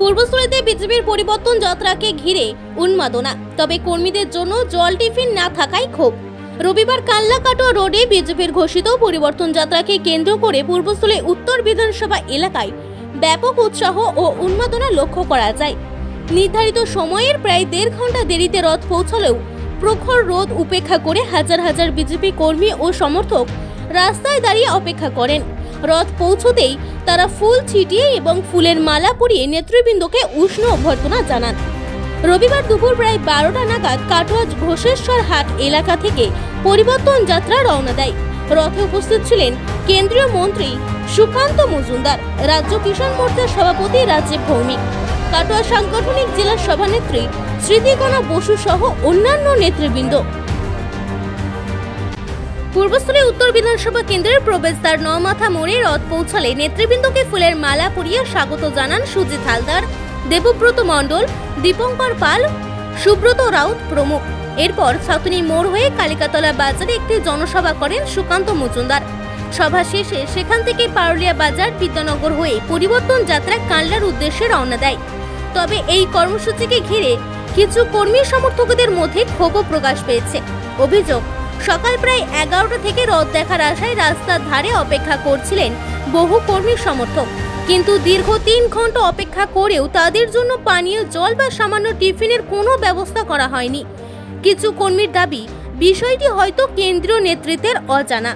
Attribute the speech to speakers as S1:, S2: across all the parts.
S1: পূর্বস্থলীতে বিজেপির পরিবর্তন যাত্রাকে ঘিরে উন্মাদনা, তবে কর্মীদের জন্য জল টিফিন না থাকায় ক্ষোভ। রবিবার কাল্লাকাটোয়া রোডে বিজেপির ঘোষিত পরিবর্তন যাত্রাকে কেন্দ্র করে পূর্বস্থলী উত্তর বিধানসভা এলাকায় ব্যাপক উৎসাহ ও উন্মাদনা লক্ষ্য করা যায়। নির্ধারিত সময়ের প্রায় 1.5 ঘন্টা দেরিতে রথ পৌঁছলেও প্রখর রোদ উপেক্ষা করে হাজার হাজার বিজেপি কর্মী ও সমর্থক রাস্তায় দাঁড়িয়ে অপেক্ষা করেন। রথ পৌঁছতেই তারা ফুল ছিটিয়ে এবং ফুলের মালা পরিয়ে নেতৃবৃন্দকে উষ্ণ অভ্যর্থনা জানান। রবিবার দুপুর প্রায় 12টা নাগাদ কাটোয়া ঘোষেশ্বর হাট এলাকা থেকে পরিবর্তন যাত্রা রওনা দেয়। রথে উপস্থিত ছিলেন কেন্দ্রীয় মন্ত্রী সুকান্ত মজুমদার, রাজ্য কিষাণ মোর্চার সভাপতি রাজীব ভৌমিক, কাটোয়া সাংগঠনিক জেলা সভানেত্রী স্মৃতিকণা বসু সহ অন্যান্য নেতৃবৃন্দ। পূর্বস্থলী উত্তর বিধানসভা কেন্দ্রের প্রবেশদ্বার নমাথা মোড়ে রথ পৌঁছালে নেতৃবৃন্দকে ফুলের মালা পরিয়ে স্বাগত জানান সুজিত হালদার, দেবব্রত মণ্ডল, দীপঙ্কর পাল, সুব্রত রাউত প্রমুখ। এরপর ছাতনী মোড় হয়ে কালিকাতলা বাজারে একটি জনসভা করেন সুকান্ত মজুমদার। সভা শেষে সেখান থেকে পারুলিয়া বাজার বিদ্যানগর হয়ে পরিবর্তন যাত্রা কানলার উদ্দেশ্যে রওনা দেয়। তবে এই কর্মসূচিকে ঘিরে কিছু কর্মী সমর্থকদের মধ্যে ক্ষোভ প্রকাশ পেয়েছে। অভিযোগ, সকাল প্রায় 11টা থেকে রথ দেখার আশায় রাস্তার ধারে অপেক্ষা করছিলেন বহু কর্মী সমর্থক, কিন্তু দীর্ঘ 3 ঘন্টা অপেক্ষা করেও তাদের জন্য পানীয় জল বা সামান্য টিফিনের কোনো ব্যবস্থা করা হয়নি। কিছু কর্মীর দাবি, বিষয়টি হয়তো কেন্দ্রীয় নেতৃত্বের অজানা।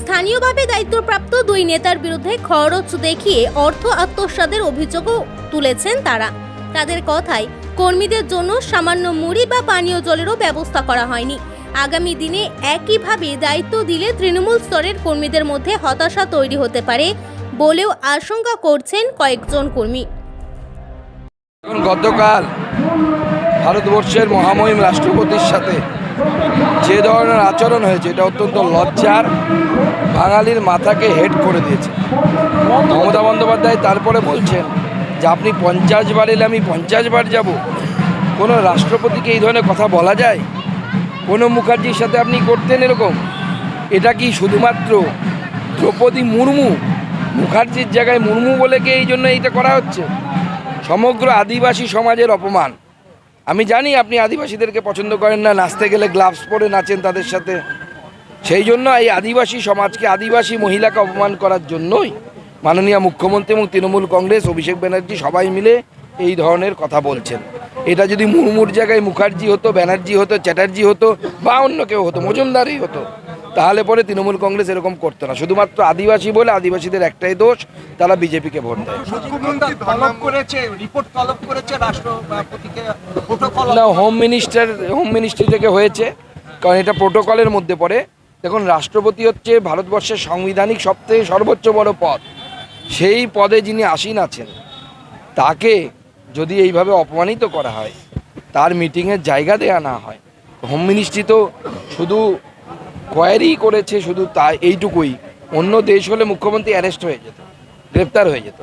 S1: স্থানীয়ভাবে দায়িত্বপ্রাপ্ত 2 নেতার বিরুদ্ধে খরচ দেখিয়ে অর্থ আত্মসাতের অভিযোগও তুলেছেন তারা। তাদের কথায়, কর্মীদের জন্য সামান্য মুড়ি বা পানীয় জলেরও ব্যবস্থা করা হয়নি। আগামী দিনে একইভাবে দায়িত্ব দিলে তৃণমূল স্তরের কর্মীদের মধ্যে হতাশা তৈরি হতে পারে বলেও আশঙ্কা করছেন কয়েকজন কর্মী।
S2: গতকাল ভারতবর্ষের মহামহিম রাষ্ট্রপতির সাথে যে ধরনের আচরণ হয়েছে, এটা অত্যন্ত লজ্জার, বাঙালির মাথাকে হেড করে দিয়েছে। মমতা বন্দ্যোপাধ্যায় তারপরে বলছেন যে আপনি 50 বার এলে আমি 50 বার যাব। কোনো রাষ্ট্রপতিকে এই ধরনের কথা বলা যায়? কোনো মুখার্জির সাথে আপনি করতেন এরকম? এটা কি শুধুমাত্র দ্রৌপদী মুর্মু, মুখার্জির জায়গায় মুর্মু বলে কি এই জন্য এইটা করা হচ্ছে? সমগ্র আদিবাসী সমাজের অপমান। আমি জানি আপনি আদিবাসীদেরকে পছন্দ করেন না, নাচতে গেলে গ্লাভস পরে নাচেন তাদের সাথে। সেই জন্য এই আদিবাসী সমাজকে, আদিবাসী মহিলাকে অপমান করার জন্যই মাননীয় মুখ্যমন্ত্রী এবং তৃণমূল কংগ্রেস, অভিষেক ব্যানার্জি সবাই মিলে এই ধরনের কথা বলছেন। এটা যদি মুর্মুর জায়গায় মুখার্জি হতো, ব্যানার্জি হতো, চ্যাটার্জি হতো বা অন্য কেউ হতো, মজুমদারই হতো, তাহলে পরে তৃণমূল কংগ্রেস এরকম করতো না। শুধুমাত্র আদিবাসী বলে আদিবাসীদের একটাই দোষ, তারা বিজেপিকে ভোট দেয়। না, হোম মিনিস্ট্রি থেকে হয়েছে, কারণ এটা প্রোটোকলের মধ্যে পড়ে। দেখুন, রাষ্ট্রপতি হচ্ছে ভারতবর্ষের সাংবিধানিক সবথেকে সর্বোচ্চ বড় পদ। সেই পদে যিনি আসীন আছেন, তাকে যদি এইভাবে অপমানিত করা হয়, তার মিটিংয়ের জায়গা দেয়া না হয়, হোম মিনিস্ট্রি তো শুধু কোয়ারি করেছে, শুধু তা এইটুকুই। অন্য দেশ হলে মুখ্যমন্ত্রী অ্যারেস্ট হয়ে যেত, গ্রেপ্তার হয়ে যেত।